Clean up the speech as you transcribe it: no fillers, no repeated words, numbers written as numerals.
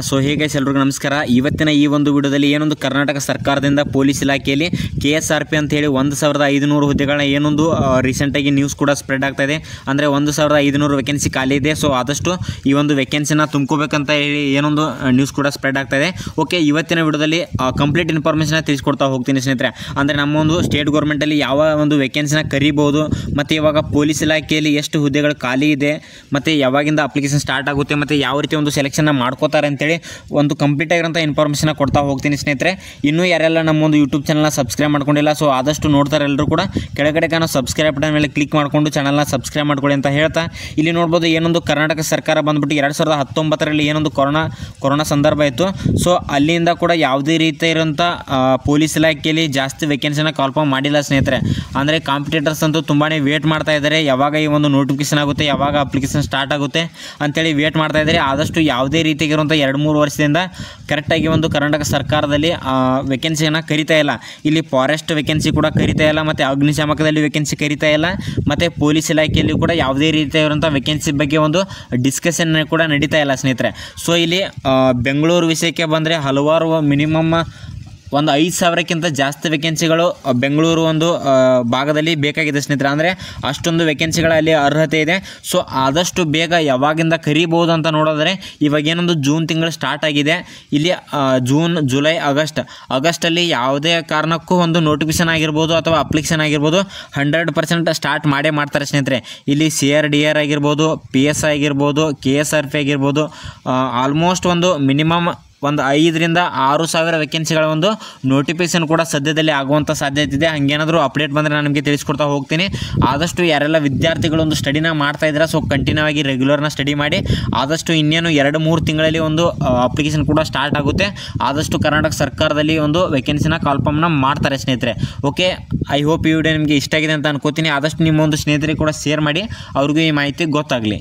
So ಹೇಗೆ ಎಲ್ರಿಗೂ ನಮಸ್ಕಾರ. ಇವತ್ತಿನ ಈ ಒಂದು ವಿಡಿಯೋದಲ್ಲಿ ಏನೊಂದು ಕರ್ನಾಟಕ ಸರ್ಕಾರದಿಂದ ಪೊಲೀಸ್ ಇಲಾಖೆಯಲ್ಲಿ KSRP ಅಂತ ಹೇಳಿ 1500 ಹುದ್ದೆಗಳನ್ನ ಏನೊಂದು ರೀಸೆಂಟಾಗಿ ನ್ಯೂಸ್ ಕೂಡ ಸ್ಪ್ರೆಡ್ ಆಗ್ತಾ ಇದೆ. ಅಂದರೆ 1500 ವೇಕೆನ್ಸಿ ಖಾಲಿ ಇದೆ. ಸೊ ಆದಷ್ಟು ಈ ಒಂದು ವೇಕೆನ್ಸಿನ ತುಂಬ್ಕೋಬೇಕಂತ ಹೇಳಿ ಏನೊಂದು ನ್ಯೂಸ್ ಕೂಡ ಸ್ಪ್ರೆಡ್ ಆಗ್ತಾ ಇದೆ. ಓಕೆ, ಇವತ್ತಿನ ವಿಡಿಯೋದಲ್ಲಿ ಕಂಪ್ಲೀಟ್ ಇನ್ಫಾರ್ಮೇಷನ್ ತಿಳಿಸ್ಕೊಡ್ತಾ ಹೋಗ್ತೀನಿ ಸ್ನೇಹಿತರೆ. ಅಂದರೆ ನಮ್ಮ ಒಂದು ಸ್ಟೇಟ್ ಗೌರ್ಮೆಂಟಲ್ಲಿ ಯಾವ ಒಂದು ವೇಕೆನ್ಸಿನ ಕರಿಬೋದು, ಮತ್ತು ಇವಾಗ ಪೊಲೀಸ್ ಇಲಾಖೆಯಲ್ಲಿ ಎಷ್ಟು ಹುದ್ದೆಗಳು ಖಾಲಿ ಇದೆ, ಮತ್ತು ಯಾವಾಗಿಂದ ಅಪ್ಲಿಕೇಶನ್ ಸ್ಟಾರ್ಟ್ ಆಗುತ್ತೆ, ಮತ್ತು ಯಾವ ರೀತಿ ಒಂದು ಸೆಲೆಕ್ಷನ್ನ ಮಾಡ್ಕೋತಾರೆ ಅಂತೇಳಿ ಒಂದು ಕಂಪ್ಲೀಟ್ ಆಗಿರೋಂಥ ಇನ್ಫಾರ್ಮೇಷನ್ ಕೊಡ್ತಾ ಹೋಗ್ತೀನಿ ಸ್ನೇಹಿತರೆ. ಇನ್ನೂ ಯಾರೆಲ್ಲ ನಮ್ಮ ಒಂದು ಯೂಟ್ಯೂಬ್ ಚಾನಲ್ನ ಸಬ್ಸ್ಕ್ರೈಬ್ ಮಾಡ್ಕೊಂಡಿಲ್ಲ, ಸೊ ಆದಷ್ಟು ನೋಡ್ತಾರೆ ಎಲ್ಲರೂ ಕೂಡ ಕೆಳಗಡೆ ಕಾಣೋ ಸಬ್ಸ್ಕ್ರೈಬ್ ಬಟನ್ ಮೇಲೆ ಕ್ಲಿಕ್ ಮಾಡಿಕೊಂಡು ಚಾನಲ್ನ ಸಬ್ಸ್ಕ್ರೈಬ್ ಮಾಡ್ಕೊಳ್ಳಿ ಅಂತ ಹೇಳ್ತಾ, ಇಲ್ಲಿ ನೋಡ್ಬೋದು ಏನೊಂದು ಕರ್ನಾಟಕ ಸರ್ಕಾರ ಬಂದ್ಬಿಟ್ಟು 2019ರಲ್ಲಿ ಏನೊಂದು ಕೊರೋನಾ ಸಂದರ್ಭ ಇತ್ತು. ಸೊ ಅಲ್ಲಿಂದ ಕೂಡ ಯಾವುದೇ ರೀತಿ ಇರೋಂಥ ಪೊಲೀಸ್ ಇಲಾಖೆಯಲ್ಲಿ ಜಾಸ್ತಿ ವೇಕೆನ್ಸಿನ ಕಾಲ್ಫಾರ್ಮ್ ಮಾಡಿಲ್ಲ ಸ್ನೇಹಿತರೆ. ಅಂದರೆ ಕಾಂಪಿಟೇಟರ್ಸ್ ಅಂತೂ ತುಂಬಾ ವೇಟ್ ಮಾಡ್ತಾ ಇದ್ದಾರೆ, ಯಾವಾಗ ಈ ಒಂದು ನೋಟಿಫಿಕೇಶನ್ ಆಗುತ್ತೆ, ಯಾವಾಗ ಅಪ್ಲಿಕೇಶನ್ ಸ್ಟಾರ್ಟ್ ಆಗುತ್ತೆ ಅಂತೇಳಿ ವೇಟ್ ಮಾಡ್ತಾ ಇದ್ದಾರೆ. ಆದಷ್ಟು ಯಾವುದೇ ರೀತಿಯಾಗಿರುವಂಥ 2-3 ವರ್ಷದಿಂದ ಕರೆಕ್ಟಾಗಿ ಒಂದು ಕರ್ನಾಟಕ ಸರ್ಕಾರದಲ್ಲಿ ವೇಕೆನ್ಸಿಯನ್ನು ಕರಿತಾ ಇಲ್ಲ. ಇಲ್ಲಿ ಫಾರೆಸ್ಟ್ ವೇಕೆನ್ಸಿ ಕೂಡ ಕರಿತಾ ಇಲ್ಲ, ಮತ್ತು ಅಗ್ನಿಶಾಮಕದಲ್ಲಿ ವೇಕೆನ್ಸಿ ಕರಿತಾ ಇಲ್ಲ, ಮತ್ತು ಪೊಲೀಸ್ ಇಲಾಖೆಯಲ್ಲಿ ಕೂಡ ಯಾವುದೇ ರೀತಿಯಾಗಿರುವಂಥ ವೇಕೆನ್ಸಿ ಬಗ್ಗೆ ಒಂದು ಡಿಸ್ಕಷನ್ ಕೂಡ ನಡೀತಾ ಇಲ್ಲ ಸ್ನೇಹಿತರೆ. ಸೊ ಇಲ್ಲಿ ಬೆಂಗಳೂರು ವಿಷಯಕ್ಕೆ ಬಂದರೆ ಹಲವಾರು ಮಿನಿಮಮ್ ಒಂದು 5000ಕ್ಕಿಂತ ಜಾಸ್ತಿ ವೇಕೆನ್ಸಿಗಳು ಬೆಂಗಳೂರು ಒಂದು ಭಾಗದಲ್ಲಿ ಬೇಕಾಗಿದೆ ಸ್ನೇಹಿತರೆ. ಅಂದರೆ ಅಷ್ಟೊಂದು ವೇಕೆನ್ಸಿಗಳಲ್ಲಿ ಅರ್ಹತೆ ಇದೆ. ಸೊ ಆದಷ್ಟು ಬೇಗ ಯಾವಾಗಿಂದ ಕರಿಬೋದು ಅಂತ ನೋಡಿದ್ರೆ, ಇವಾಗ ಏನೊಂದು ಜೂನ್ ತಿಂಗಳು ಸ್ಟಾರ್ಟ್ ಆಗಿದೆ. ಇಲ್ಲಿ ಜೂನ್, ಜುಲೈ, ಆಗಸ್ಟಲ್ಲಿ ಯಾವುದೇ ಕಾರಣಕ್ಕೂ ಒಂದು ನೋಟಿಫಿಕೇಶನ್ ಆಗಿರ್ಬೋದು ಅಥವಾ ಅಪ್ಲಿಕೇಶನ್ ಆಗಿರ್ಬೋದು 100% ಸ್ಟಾರ್ಟ್ ಮಾಡ್ತಾರೆ ಸ್ನೇಹಿತರೆ. ಇಲ್ಲಿ CRDR ಆಗಿರ್ಬೋದು, PSI ಆಗಿರ್ಬೋದು, KSRP ಆಗಿರ್ಬೋದು, ಆಲ್ಮೋಸ್ಟ್ ಒಂದು ಮಿನಿಮಮ್ ಒಂದು 5,000-6,000 ವೇಕೆನ್ಸಿಗಳ ಒಂದು ನೋಟಿಫಿಕೇಶನ್ ಕೂಡ ಸದ್ಯದಲ್ಲಿ ಆಗುವಂಥ ಸಾಧ್ಯತೆ ಇದೆ. ಹಾಗೇನಾದರೂ ಅಪ್ಡೇಟ್ ಬಂದರೆ ನಾನು ನಿಮಗೆ ತಿಳಿಸ್ಕೊಡ್ತಾ ಹೋಗ್ತೀನಿ. ಆದಷ್ಟು ಯಾರೆಲ್ಲ ವಿದ್ಯಾರ್ಥಿಗಳು ಒಂದು ಸ್ಟಡಿನ ಮಾಡ್ತಾ ಇದ್ದಾರೆ, ಸೊ ಕಂಟಿನ್ಯೂ ಆಗಿ ರೆಗ್ಯುಲರ್ನ ಸ್ಟಡಿ ಮಾಡಿ. ಆದಷ್ಟು ಇನ್ನೇನು 2-3 ತಿಂಗಳಲ್ಲಿ ಒಂದು ಅಪ್ಲಿಕೇಶನ್ ಕೂಡ ಸ್ಟಾರ್ಟ್ ಆಗುತ್ತೆ. ಆದಷ್ಟು ಕರ್ನಾಟಕ ಸರ್ಕಾರದಲ್ಲಿ ಒಂದು ವೇಕೆನ್ಸಿನ ಕಾಲ್ಫಾರ್ಮ್ನ ಮಾಡ್ತಾರೆ ಸ್ನೇಹಿತರೆ. ಓಕೆ, ಐ ಹೋಪ್ ಈ ವಿಡಿಯೋ ನಿಮಗೆ ಇಷ್ಟ ಆಗಿದೆ ಅಂತ ಅನ್ಕೋತೀನಿ. ಆದಷ್ಟು ನಿಮ್ಮ ಒಂದು ಸ್ನೇಹಿತರಿಗೆ ಕೂಡ ಶೇರ್ ಮಾಡಿ, ಅವ್ರಿಗೂ ಈ ಮಾಹಿತಿ ಗೊತ್ತಾಗಲಿ.